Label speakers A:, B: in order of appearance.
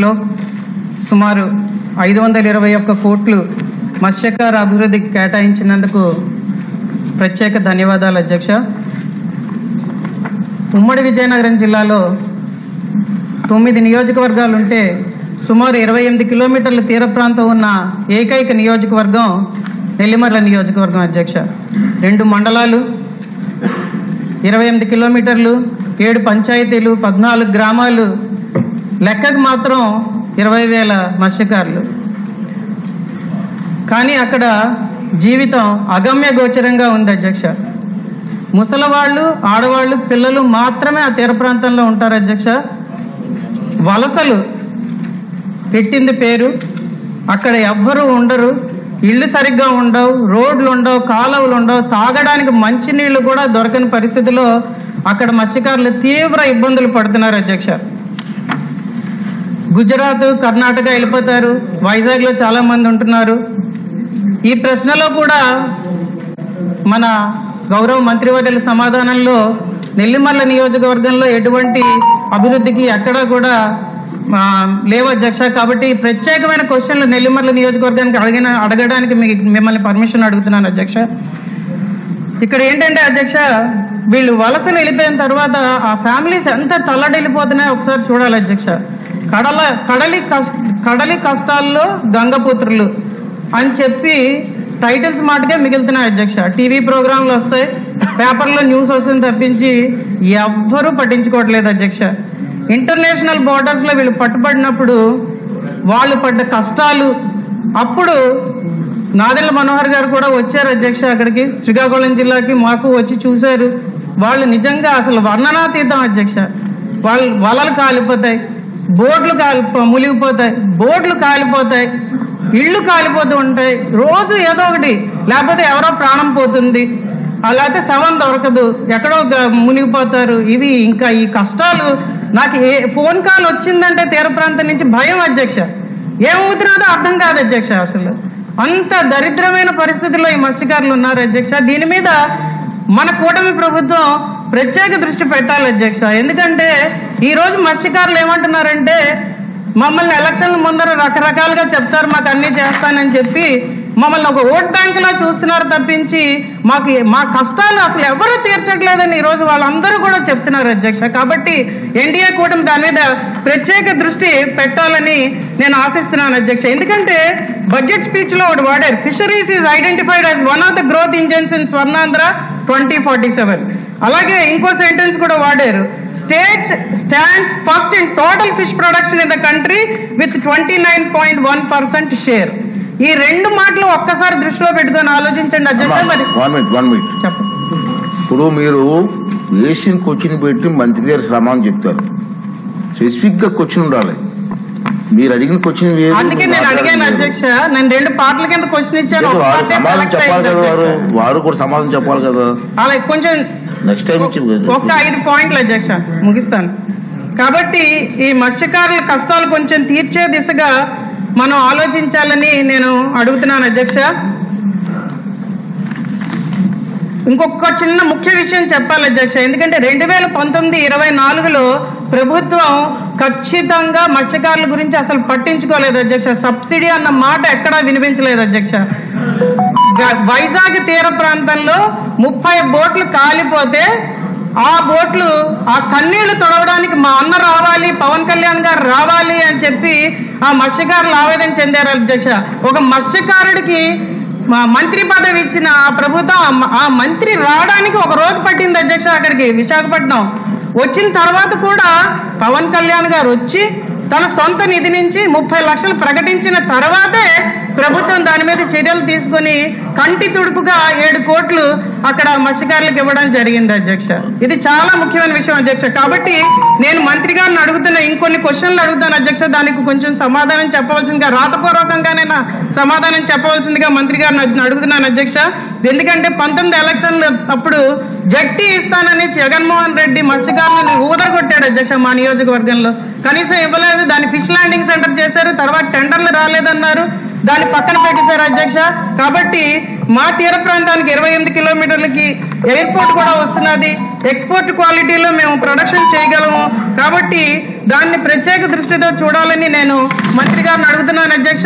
A: లో సుమారు 521 కోట్లు మత్స్యకార అభివృద్ధికి కేటాయించినందుకు ప్రత్యేక ధన్యవాదాలు అధ్యక్ష. ఉమ్మడి విజయనగరం జిల్లాలో 9 నియోజకవర్గాలు ఉంటే సుమారు 28 కిలోమీటర్ల తీర ప్రాంతం ఉన్న ఏకైక నియోజకవర్గం నెల్లిమర్ల నియోజకవర్గం అధ్యక్ష. 2 మండలాలు, 28 కిలోమీటర్లు, 7 పంచాయతీలు, 14 గ్రామాలు, లెక్కకు మాత్రం 20,000 మత్స్యకారులు. కానీ అక్కడ జీవితం అగమ్య గోచరంగా ఉంది అధ్యక్ష. ముసలివాళ్ళు, ఆడవాళ్ళు, పిల్లలు మాత్రమే ఆ తీర ప్రాంతంలో ఉంటారు అధ్యక్ష. వలసలు పెట్టింది పేరు, అక్కడ ఎవ్వరూ ఉండరు, ఇళ్ళు సరిగ్గా ఉండవు, రోడ్లు ఉండవు, కాలువలు ఉండవు, తాగడానికి మంచినీళ్లు కూడా దొరకని పరిస్థితిలో అక్కడ మత్స్యకారులు తీవ్ర ఇబ్బందులు పడుతున్నారు అధ్యక్ష. గుజరాత్, కర్ణాటక వెళ్ళిపోతారు, వైజాగ్లో చాలా మంది ఉంటున్నారు. ఈ ప్రశ్నలో కూడా మన గౌరవ మంత్రివర్యుల సమాధానంలో నెల్లిమర్ల నియోజకవర్గంలో ఎటువంటి అభివృద్ధికి ఎక్కడా కూడా లేవు అధ్యక్ష. కాబట్టి ప్రత్యేకమైన క్వశ్చన్లు నెల్లిమర్ల నియోజకవర్గానికి అడగడానికి మిమ్మల్ని పర్మిషన్ అడుగుతున్నాను అధ్యక్ష. ఇక్కడ ఏంటంటే అధ్యక్ష, వీళ్ళు వలసలు వెళ్ళిపోయిన తర్వాత ఆ ఫ్యామిలీస్ ఎంత తల్లడిల్లిపోతున్నాయో ఒకసారి చూడాలి అధ్యక్ష. కడలి కష్టాల్లో గంగపుత్రులు అని చెప్పి టైటిల్స్ మాటకే మిగులుతున్నాయి అధ్యక్ష. టీవీ ప్రోగ్రాంలు వస్తాయి, పేపర్లో న్యూస్ వస్తుంది తప్పించి ఎవ్వరూ పట్టించుకోవట్లేదు అధ్యక్ష. ఇంటర్నేషనల్ బోర్డర్స్లో వీళ్ళు పట్టుబడినప్పుడు వాళ్ళు పడ్డ కష్టాలు, అప్పుడు నాదెళ్ల మనోహర్ గారు కూడా వచ్చారు అధ్యక్ష అక్కడికి, శ్రీకాకుళం జిల్లాకి మాకు వచ్చి చూశారు. వాళ్ళు నిజంగా అసలు వర్ణనాతీతం అధ్యక్ష. వాళ్ళు వలలు కాలిపోతాయి, బోట్లు మునిగిపోతాయి, బోట్లు కాలిపోతాయి, ఇళ్ళు కాలిపోతూ ఉంటాయి, రోజు ఏదో ఒకటి, లేకపోతే ఎవరో ప్రాణం పోతుంది, అలాగే శవం దొరకదు, ఎక్కడో మునిగిపోతారు. ఇవి ఇంకా ఈ కష్టాలు, నాకు ఫోన్ కాల్ వచ్చిందంటే తీర ప్రాంతం నుంచి భయం అధ్యక్ష. ఏమవుతున్నదో అర్థం కాదు అధ్యక్ష. అసలు అంత దరిద్రమైన పరిస్థితుల్లో ఈ మత్స్యకారులు ఉన్నారు అధ్యక్ష. దీని మీద మన కూటమి ప్రభుత్వం ప్రత్యేక దృష్టి పెట్టాలి అధ్యక్ష. ఎందుకంటే ఈరోజు మత్స్యకారులు ఏమంటున్నారంటే, మమ్మల్ని ఎలక్షన్ల ముందర రకరకాలుగా చెప్తారు, మాకు అన్నీ చేస్తానని చెప్పి మమ్మల్ని ఒక ఓట్ బ్యాంకులా చూస్తున్నారు తప్పించి మా కష్టాలు అసలు ఎవరూ తీర్చట్లేదని ఈరోజు వాళ్ళందరూ కూడా చెప్తున్నారు అధ్యక్ష. కాబట్టి ఎన్డీఏ కూటమి దాని మీద ప్రత్యేక దృష్టి పెట్టాలని నేను ఆశిస్తున్నాను అధ్యక్ష. ఎందుకంటే బడ్జెట్ స్పీచ్లో ఒకటి వాడారు, fisheries is identified as one of the growth engines in Swarnandhra 2047. అలాగే ఇంకో సెంటెన్స్ కూడా వాడారు, state stands first in total fish production in the country with 29.1% share. ఈ 2 మాటలు ఒక్కసారి దృష్టిలో పెట్టుకొని ఆలోచించండి అధ్యక్ష. మరి చెప్పండి.
B: ఇప్పుడు మీరు వేసిన క్వశ్చన్ పెట్టి మంత్రి గారు సమాధానం చెప్తారు, స్పెసిఫిక్ గా క్వశ్చన్ ఉండాలి. మీరు అడిగిన క్వశ్చన్
A: అందుకే నేను అడిగాను అధ్యక్ష. నేను 2 పార్ట్ల కింద క్వశ్చన్ ఇచ్చాను,
B: సమాధానం చెప్పాలి కదా, వారు కూడా సమాధానం చెప్పాలి కదా.
A: అలా కొంచెం
B: నెక్స్ట్ టైం
A: ఒక 5 పాయింట్లు అధ్యక్ష ముగిస్తాను. కాబట్టి ఈ మత్స్యకారుల కష్టాలు కొంచెం తీర్చే దిశగా మనం ఆలోచించాలని నేను అడుగుతున్నాను అధ్యక్ష. ఇంకొక చిన్న ముఖ్య విషయం చెప్పాలి అధ్యక్ష. ఎందుకంటే 2019-24లో ప్రభుత్వం ఖచ్చితంగా మత్స్యకారుల గురించి అసలు పట్టించుకోలేదు అధ్యక్ష. సబ్సిడీ అన్న మాట ఎక్కడా వినిపించలేదు అధ్యక్ష. వైజాగ్ తీర ప్రాంతంలో 30 బోట్లు కాలిపోతే ఆ బోట్లు ఆ కన్నీళ్లు తొడవడానికి మా అన్న రావాలి, పవన్ కళ్యాణ్ గారు రావాలి అని చెప్పి ఆ మత్స్యకారులు ఆవేదన చెందారు అధ్యక్ష. ఒక మత్స్యకారుడికి మంత్రి పదవి ఇచ్చిన ఆ ప్రభుత్వం ఆ మంత్రి రావడానికి 1 రోజు పట్టింది అధ్యక్ష అక్కడికి, విశాఖపట్నం. వచ్చిన తర్వాత కూడా పవన్ కళ్యాణ్ గారు వచ్చి తన సొంత నిధి నుంచి 30 లక్షలు ప్రకటించిన తర్వాతే ప్రభుత్వం దాని మీద చర్యలు తీసుకుని కంటి తుడుపుగా 7 కోట్లు అక్కడ మత్స్యకారులకు ఇవ్వడం జరిగింది అధ్యక్ష. ఇది చాలా ముఖ్యమైన విషయం అధ్యక్ష. కాబట్టి నేను మంత్రి గారిని అడుగుతున్న ఇంకొన్ని క్వశ్చన్లు అడుగుతాను అధ్యక్ష. దానికి కొంచెం సమాధానం చెప్పవలసిందిగా, రాతపూర్వకంగానైనా సమాధానం చెప్పవలసిందిగా మంత్రి గారిని అడుగుతున్నాను అధ్యక్ష. ఎందుకంటే 19 ఎలక్షన్లు అప్పుడు జట్టి ఇస్తానని జగన్మోహన్ రెడ్డి మత్స్యకారులను ఊదరగొట్టాడు అధ్యక్ష. మా నియోజకవర్గంలో కనీసం ఇవ్వలేదు. దాన్ని ఫిష్ ల్యాండింగ్ సెంటర్ చేశారు, తర్వాత టెండర్లు రాలేదన్నారు, దాన్ని పక్కన పెట్టేశారు అధ్యక్ష. కాబట్టి మా తీర ప్రాంతానికి 28 కిలోమీటర్లకి ఎయిర్పోర్ట్ కూడా వస్తున్నది, ఎక్స్పోర్ట్ క్వాలిటీలో మేము ప్రొడక్షన్ చేయగలము. కాబట్టి దాన్ని ప్రత్యేక దృష్టితో చూడాలని నేను మంత్రి గారిని అడుగుతున్నాను అధ్యక్ష.